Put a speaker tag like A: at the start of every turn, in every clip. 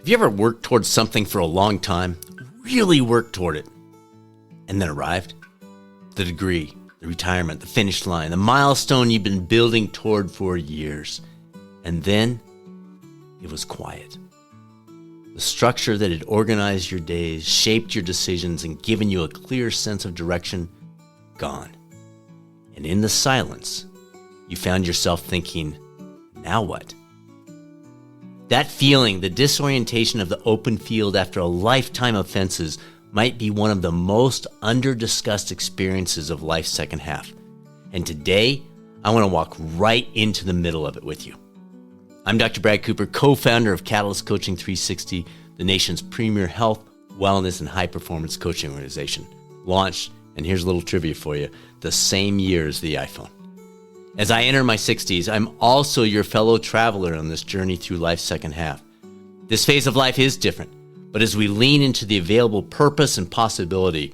A: Have you ever worked towards something for a long time, really worked toward it, and then arrived? The degree, the retirement, the finish line, the milestone you've been building toward for years. And then it was quiet. The structure that had organized your days, shaped your decisions, and given you a clear sense of direction, gone. And in the silence, you found yourself thinking, now what? That feeling, the disorientation of the open field after a lifetime of fences, might be one of the most under-discussed experiences of life's second half. And today, I want to walk right into the middle of it with you. I'm Dr. Brad Cooper, co-founder of Catalyst Coaching 360, the nation's premier health, wellness, and high-performance coaching organization. Launched, and here's a little trivia for you, the same year as the iPhone. As I enter my 60s, I'm also your fellow traveler on this journey through life's second half. This phase of life is different, but as we lean into the available purpose and possibility,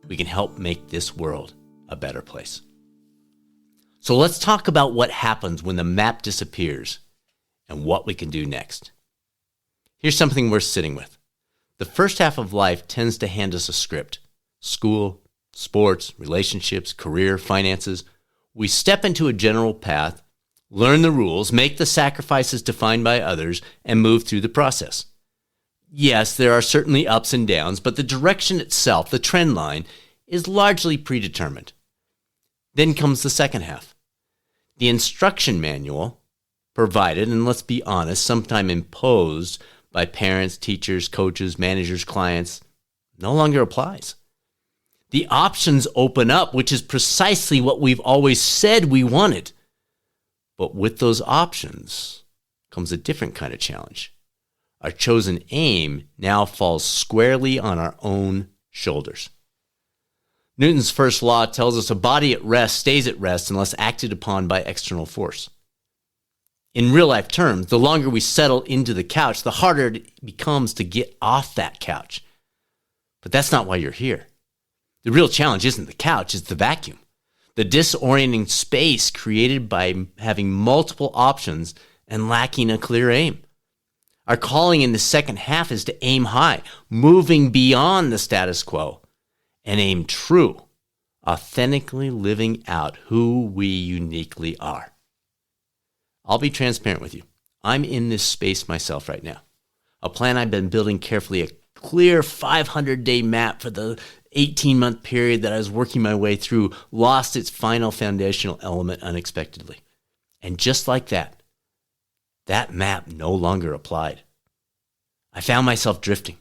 A: we can help make this world a better place. So let's talk about what happens when the map disappears and what we can do next. Here's something worth sitting with. The first half of life tends to hand us a script: school, sports, relationships, career, finances. We step into a general path, learn the rules, make the sacrifices defined by others, and move through the process. Yes, there are certainly ups and downs, but the direction itself, the trend line, is largely predetermined. Then comes the second half. The instruction manual, provided, and let's be honest, sometimes imposed by parents, teachers, coaches, managers, clients, no longer applies. The options open up, which is precisely what we've always said we wanted. But with those options comes a different kind of challenge. Our chosen aim now falls squarely on our own shoulders. Newton's first law tells us a body at rest stays at rest unless acted upon by external force. In real-life terms, the longer we settle into the couch, the harder it becomes to get off that couch. But that's not why you're here. The real challenge isn't the couch, it's the vacuum. The disorienting space created by having multiple options and lacking a clear aim. Our calling in the second half is to aim high, moving beyond the status quo, and aim true, authentically living out who we uniquely are. I'll be transparent with you. I'm in this space myself right now. A plan I've been building carefully, a clear 500-day map for the 18-month period that I was working my way through, lost its final foundational element unexpectedly. And just like that, that map no longer applied. I found myself drifting,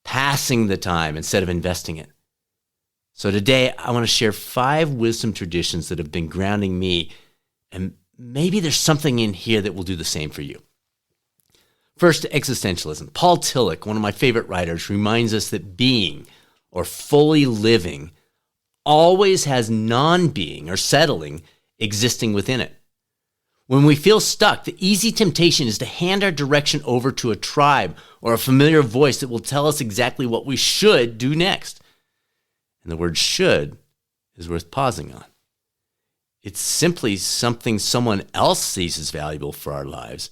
A: passing the time instead of investing it. So today, I want to share 5 wisdom traditions that have been grounding me, and maybe there's something in here that will do the same for you. First, existentialism. Paul Tillich, one of my favorite writers, reminds us that being, or fully living, always has non-being or settling existing within it. When we feel stuck, the easy temptation is to hand our direction over to a tribe or a familiar voice that will tell us exactly what we should do next. And the word should is worth pausing on. It's simply something someone else sees as valuable for our lives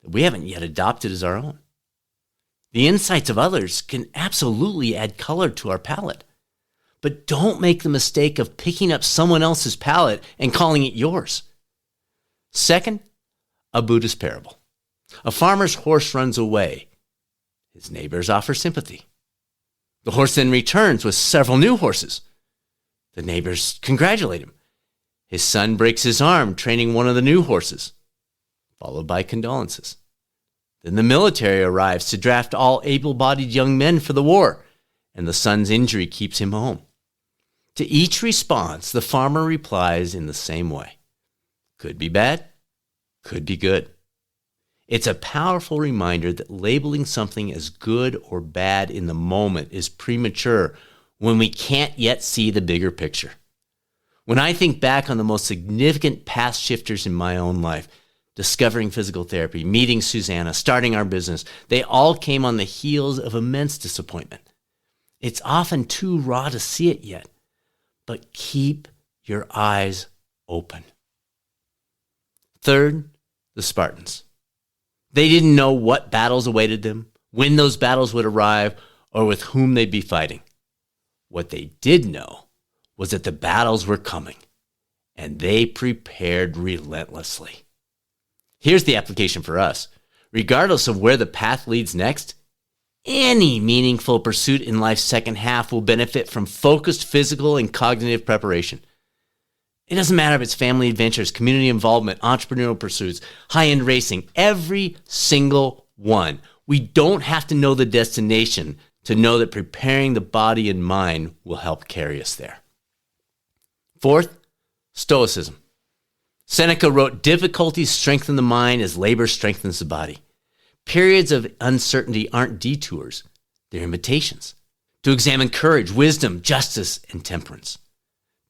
A: that we haven't yet adopted as our own. The insights of others can absolutely add color to our palette. But don't make the mistake of picking up someone else's palette and calling it yours. Second, a Buddhist parable. A farmer's horse runs away. His neighbors offer sympathy. The horse then returns with several new horses. The neighbors congratulate him. His son breaks his arm training one of the new horses, followed by condolences. Then the military arrives to draft all able-bodied young men for the war, and the son's injury keeps him home. To each response, the farmer replies in the same way. Could be bad, could be good. It's a powerful reminder that labeling something as good or bad in the moment is premature when we can't yet see the bigger picture. When I think back on the most significant path shifters in my own life, discovering physical therapy, meeting Susanna, starting our business, they all came on the heels of immense disappointment. It's often too raw to see it yet, but keep your eyes open. Third, the Spartans. They didn't know what battles awaited them, when those battles would arrive, or with whom they'd be fighting. What they did know was that the battles were coming, and they prepared relentlessly. Here's the application for us. Regardless of where the path leads next, any meaningful pursuit in life's second half will benefit from focused physical and cognitive preparation. It doesn't matter if it's family adventures, community involvement, entrepreneurial pursuits, high-end racing, every single one. We don't have to know the destination to know that preparing the body and mind will help carry us there. Fourth, Stoicism. Seneca wrote, "Difficulties strengthen the mind as labor strengthens the body." Periods of uncertainty aren't detours, they're invitations to examine courage, wisdom, justice, and temperance,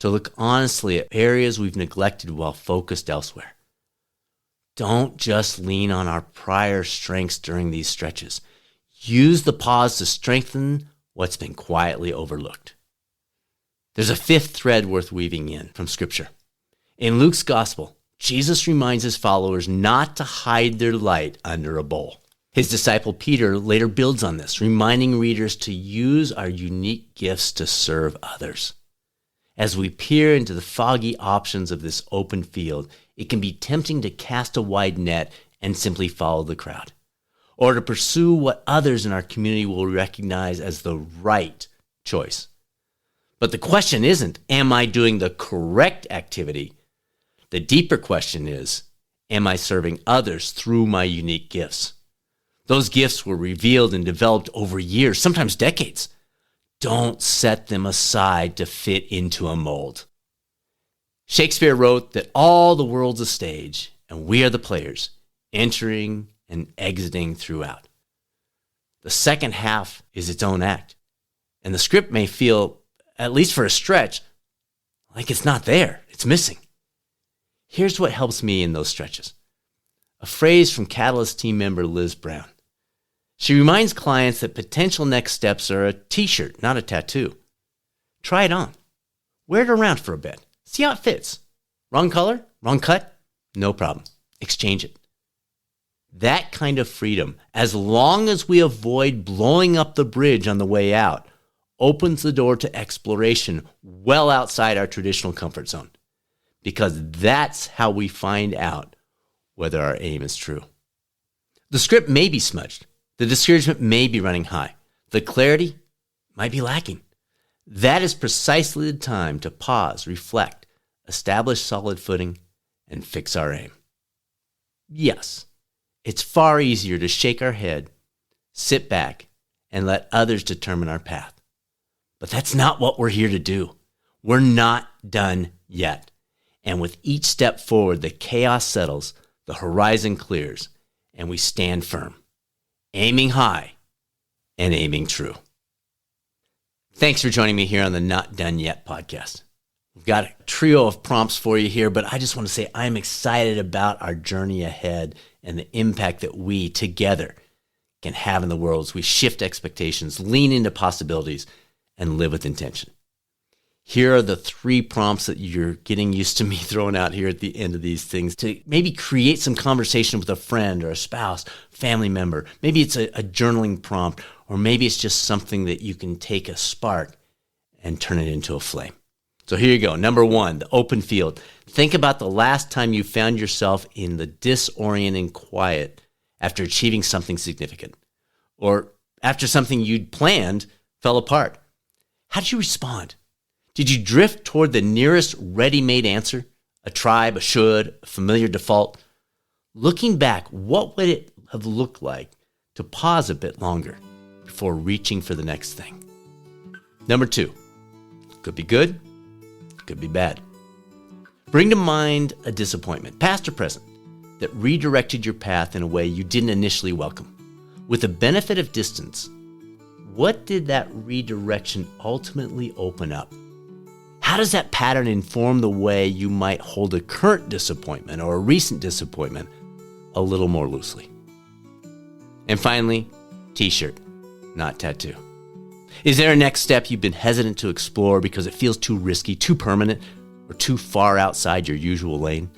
A: to look honestly at areas we've neglected while focused elsewhere. Don't just lean on our prior strengths during these stretches. Use the pause to strengthen what's been quietly overlooked. There's a fifth thread worth weaving in from Scripture. In Luke's Gospel, Jesus reminds his followers not to hide their light under a bowl. His disciple Peter later builds on this, reminding readers to use our unique gifts to serve others. As we peer into the foggy options of this open field, it can be tempting to cast a wide net and simply follow the crowd, or to pursue what others in our community will recognize as the right choice. But the question isn't, am I doing the correct activity? The deeper question is, am I serving others through my unique gifts? Those gifts were revealed and developed over years, sometimes decades. Don't set them aside to fit into a mold. Shakespeare wrote that all the world's a stage, and we are the players, entering and exiting throughout. The second half is its own act, and the script may feel, at least for a stretch, like it's not there, it's missing. Here's what helps me in those stretches. A phrase from Catalyst team member Liz Brown. She reminds clients that potential next steps are a t-shirt, not a tattoo. Try it on. Wear it around for a bit. See how it fits. Wrong color? Wrong cut? No problem. Exchange it. That kind of freedom, as long as we avoid blowing up the bridge on the way out, opens the door to exploration well outside our traditional comfort zone. Because that's how we find out whether our aim is true. The script may be smudged. The discouragement may be running high. The clarity might be lacking. That is precisely the time to pause, reflect, establish solid footing, and fix our aim. Yes, it's far easier to shake our head, sit back, and let others determine our path. But that's not what we're here to do. We're not done yet. And with each step forward, the chaos settles, the horizon clears, and we stand firm, aiming high and aiming true. Thanks for joining me here on the Not Done Yet podcast. We've got a trio of prompts for you here, but I just want to say I'm excited about our journey ahead and the impact that we together can have in the world as we shift expectations, lean into possibilities, and live with intention. Here are the 3 prompts that you're getting used to me throwing out here at the end of these things to maybe create some conversation with a friend or a spouse, family member. Maybe it's a journaling prompt, or maybe it's just something that you can take a spark and turn it into a flame. So here you go. Number 1, the open field. Think about the last time you found yourself in the disorienting quiet after achieving something significant, or after something you'd planned fell apart. How did you respond? Did you drift toward the nearest ready-made answer? A tribe, a should, a familiar default? Looking back, what would it have looked like to pause a bit longer before reaching for the next thing? Number 2, could be good, could be bad. Bring to mind a disappointment, past or present, that redirected your path in a way you didn't initially welcome. With the benefit of distance, what did that redirection ultimately open up? How does that pattern inform the way you might hold a current disappointment or a recent disappointment a little more loosely? And finally, t-shirt, not tattoo. Is there a next step you've been hesitant to explore because it feels too risky, too permanent, or too far outside your usual lane?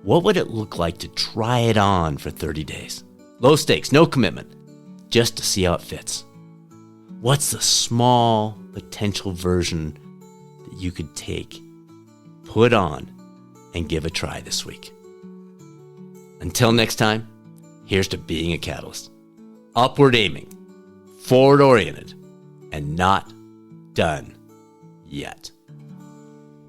A: What would it look like to try it on for 30 days? Low stakes, no commitment. just to see how it fits. What's the small potential version that you could take, put on, and give a try this week? Until next time, here's to being a catalyst. Upward aiming, forward oriented, and not done yet.